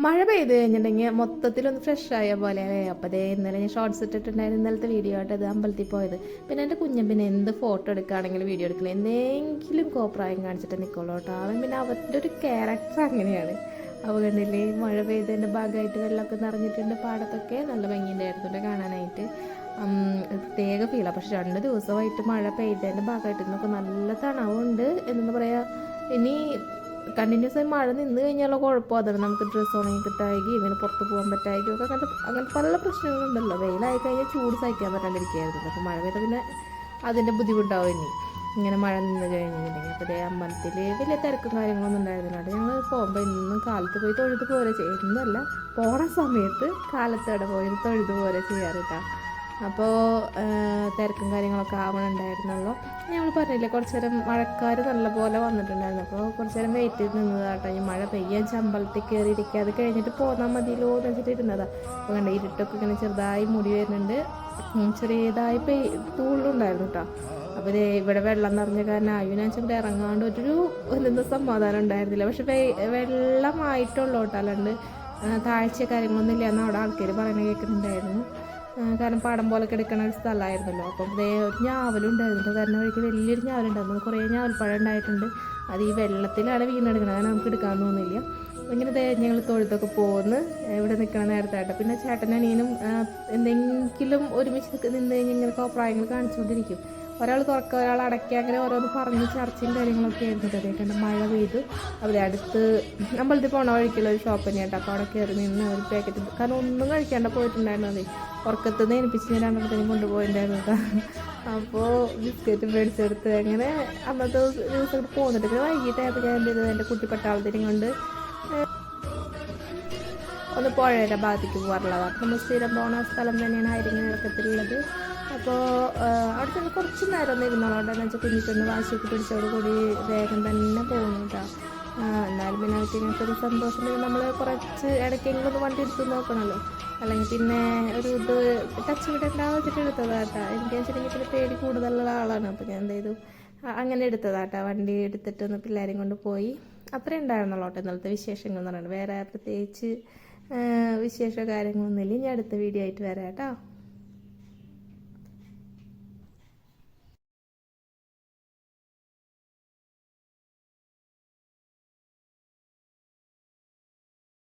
മഴ പെയ്ത് കഴിഞ്ഞിട്ടുണ്ടെങ്കിൽ മൊത്തത്തിലൊന്ന് ഫ്രഷ് ആയ പോലെ അല്ലേ. അപ്പോൾ അതേ ഇന്നലെ ഞാൻ ഷോർട്സ് ഇട്ടിട്ടുണ്ടായിരുന്നു, ഇന്നലത്തെ വീഡിയോ ആയിട്ട് അത് അമ്പലത്തിൽ പോയത്. പിന്നെ എൻ്റെ കുഞ്ഞൻ പിന്നെ എന്ത് ഫോട്ടോ എടുക്കുകയാണെങ്കിലും വീഡിയോ എടുക്കില്ല, എന്തെങ്കിലും കോപ്രായം കാണിച്ചിട്ട് നിൽക്കുള്ളൂ കേട്ടോ. അവൻ പിന്നെ അവൻ്റെ ഒരു ക്യാരക്ടർ അങ്ങനെയാണ്. അപ്പോൾ കണ്ടില്ലേ, മഴ പെയ്തതിൻ്റെ ഭാഗമായിട്ട് വെള്ളമൊക്കെ നിറഞ്ഞിട്ടുണ്ട്, പാടത്തൊക്കെ നല്ല ഭംഗിയുണ്ടായിരുന്നു കാണാനായിട്ട്. പ്രത്യേക ഫീലാണ്. പക്ഷെ 2 ദിവസമായിട്ട് മഴ പെയ്തതിൻ്റെ ഭാഗമായിട്ട് ഇന്നൊക്കെ നല്ല തണവുണ്ട്. എന്താ പറയുക, ഇനി കണ്ടിന്യൂസ് ആയി മഴ നിന്ന് കഴിഞ്ഞാലുള്ള കുഴപ്പം അതാണ്, നമുക്ക് ഡ്രസ്സ് ഉണങ്ങി കിട്ടായെങ്കിൽ ഇങ്ങനെ പുറത്ത് പോകാൻ പറ്റായെങ്കിൽ ഒക്കെ അങ്ങനത്തെ പല പ്രശ്നങ്ങളുണ്ടല്ലോ. വെയിലായി കഴിഞ്ഞാൽ ചൂട് സഹിക്കാൻ പറ്റാണ്ടിരിക്കുകയായിരുന്നു. അപ്പോൾ മഴ പെയ്താൽ പിന്നെ അതിൻ്റെ ബുദ്ധിമുട്ടാവും ഇനി ഇങ്ങനെ മഴ നിന്ന് കഴിഞ്ഞിട്ടുണ്ടെങ്കിൽ. അപ്പോൾ അതേ അമ്പലത്തിൽ വലിയ തിരക്കും കാര്യങ്ങളൊന്നും ഉണ്ടായിരുന്നില്ല. ഞങ്ങൾ പോകുമ്പോൾ ഇന്നും കാലത്ത് പോയി തൊഴുത് പോരെ ചെയ്യുന്നല്ല, പോണ സമയത്ത് കാലത്തോടെ പോയി തൊഴുത് പോരെ ചെയ്യാറിട്ടാ. അപ്പോൾ തിരക്കും കാര്യങ്ങളൊക്കെ ആവണുണ്ടായിരുന്നുള്ളൂ. ഞങ്ങൾ പറഞ്ഞില്ലേ, കുറച്ച് നേരം മഴക്കാർ നല്ലപോലെ വന്നിട്ടുണ്ടായിരുന്നു. അപ്പോൾ കുറച്ച് നേരം വെയിറ്റ് ചെയ്ത് നിന്നതാട്ടോ. ഈ മഴ പെയ്യാൻ അമ്പലത്തിൽ കയറിയിരിക്കുക, അത് കഴിഞ്ഞിട്ട് പോന്നാൽ മതിയല്ലോ എന്ന് വെച്ചിട്ട് ഇരുന്നതാണ്. അപ്പോൾ കണ്ട ഇരുട്ടൊക്കെ ഇങ്ങനെ ചെറുതായി മുടി വരുന്നുണ്ട്, ചെറിയതായി തൂളുണ്ടായിരുന്നു കേട്ടോ. അപ്പോൾ ഇവിടെ വെള്ളം നിറഞ്ഞ കാരണം ആയുവിനാച്ചിട്ട് ഇറങ്ങാണ്ട് ഒരു സമാധാനം ഉണ്ടായിരുന്നില്ല. പക്ഷെ വെള്ളമായിട്ടുള്ളൂ കേട്ടോ, അല്ലാണ്ട് താഴ്ച കാര്യങ്ങളൊന്നും ഇല്ല എന്ന് അവിടെ ആൾക്കാർ പറയുന്നത് കേൾക്കുന്നുണ്ടായിരുന്നു. കാരണം പാടം പോലെ കിടക്കുന്ന ഒരു സ്ഥലമായിരുന്നല്ലോ. അപ്പം ഒരു ഞാവലുണ്ടായിരുന്നു, കാരണം വഴിക്ക് വലിയൊരു ഞാവലുണ്ടായിരുന്നു, കുറേ ഞാവൽപ്പഴം ഉണ്ടായിട്ടുണ്ട്. അത് ഈ വെള്ളത്തിലാണ് വീണെടുക്കുന്നത്, കാരണം നമുക്ക് എടുക്കാൻ തോന്നില്ല. ഇങ്ങനെ ഞങ്ങൾ തൊഴുത്തൊക്കെ പോകുന്നു ഇവിടെ നിൽക്കണ നേരത്തായിട്ട്. പിന്നെ ചേട്ടനനിയനും എന്തെങ്കിലും ഒരുമിച്ച് നിന്ന് കഴിഞ്ഞാൽ ഇങ്ങനെ കോപ്രായങ്ങൾ കാണിച്ചുകൊണ്ടിരിക്കും. ഒരാൾ തുറക്കുക, ഒരാൾ അടയ്ക്കുക, അങ്ങനെ ഓരോന്ന് പറഞ്ഞ് ചർച്ചയും കാര്യങ്ങളൊക്കെ ആയിരുന്നു. അതേക്കണ്ട് മഴ പെയ്തു. അവിടെ അടുത്ത് അമ്പലത്തിൽ പോണ വഴിക്കുള്ള ഒരു ഷോപ്പ് തന്നെയാട്ടോ. അപ്പോൾ അവിടെ കയറി നിന്ന് ഒരു പാക്കറ്റ്, കാരണം ഒന്നും കഴിക്കാണ്ട് പോയിട്ടുണ്ടായിരുന്നു. അതെ, ഉറക്കത്ത് നിന്ന് ഏൽപ്പിച്ച് ഞാൻ രണ്ടെണ്ണത്തിനും കൊണ്ടുപോയിട്ടുണ്ടായിരുന്നു കേട്ടോ. അപ്പോൾ ബിസ്ക്കറ്റ് മേടിച്ചെടുത്ത് അങ്ങനെ അന്നത്തെ ദിവസം പോന്നിട്ട് പിന്നെ വൈകിട്ടായപ്പോൾ ഞാൻ എന്ത് ചെയ്തത്, എൻ്റെ കുട്ടി പട്ടാളത്തിനും കൊണ്ട് ഒന്ന് പുഴയുടെ ഭാഗത്തേക്ക് പോകാറുള്ളതാണ്. നമ്മൾ സ്ഥിരം പോകുന്ന സ്ഥലം തന്നെയാണ് ആയിരങ്ങൾക്കത്തിലുള്ളത്. അപ്പോൾ അവിടെ ചെന്ന് കുറച്ച് നേരം ഒന്ന് ഇരുന്നോളൂ. അവിടെ എന്ന് വെച്ചാൽ കുഞ്ഞിക്കൊന്ന് വാശിയൊക്കെ പിടിച്ചോട് കൂടി വേഗം തന്നെ പോകുന്നു കേട്ടോ. എന്നാലും പിന്നെ അവർക്ക് ഇങ്ങനത്തെ ഒരു സന്തോഷം നമ്മൾ കുറച്ച് ഇടയ്ക്കെങ്കിലും ഒന്ന് വണ്ടി എടുത്ത് നോക്കണമല്ലോ, അല്ലെങ്കിൽ പിന്നെ ഒരു ടച്ച് വിടണ്ടാവിച്ചിട്ട് എടുത്തതാട്ടാ. എനിക്ക് വെച്ചിട്ടുണ്ടെങ്കിൽ പിന്നെ പേടി കൂടുതലുള്ള ആളാണ്. അപ്പോൾ ഞാൻ എന്ത് ചെയ്തു, അങ്ങനെ എടുത്തതാട്ടാ. വണ്ടി എടുത്തിട്ടൊന്ന് പിള്ളേരെയും കൊണ്ട് പോയി. അത്രയും ഉണ്ടായിരുന്നുള്ളൂ കേട്ടോ ഇന്നലത്തെ വിശേഷങ്ങൾ എന്ന് പറയുന്നത്. വേറെ പ്രത്യേകിച്ച് വിശേഷ കാര്യങ്ങളൊന്നുമില്ല. ഇനി അടുത്ത വീഡിയോ ആയിട്ട് വരാം കേട്ടോ.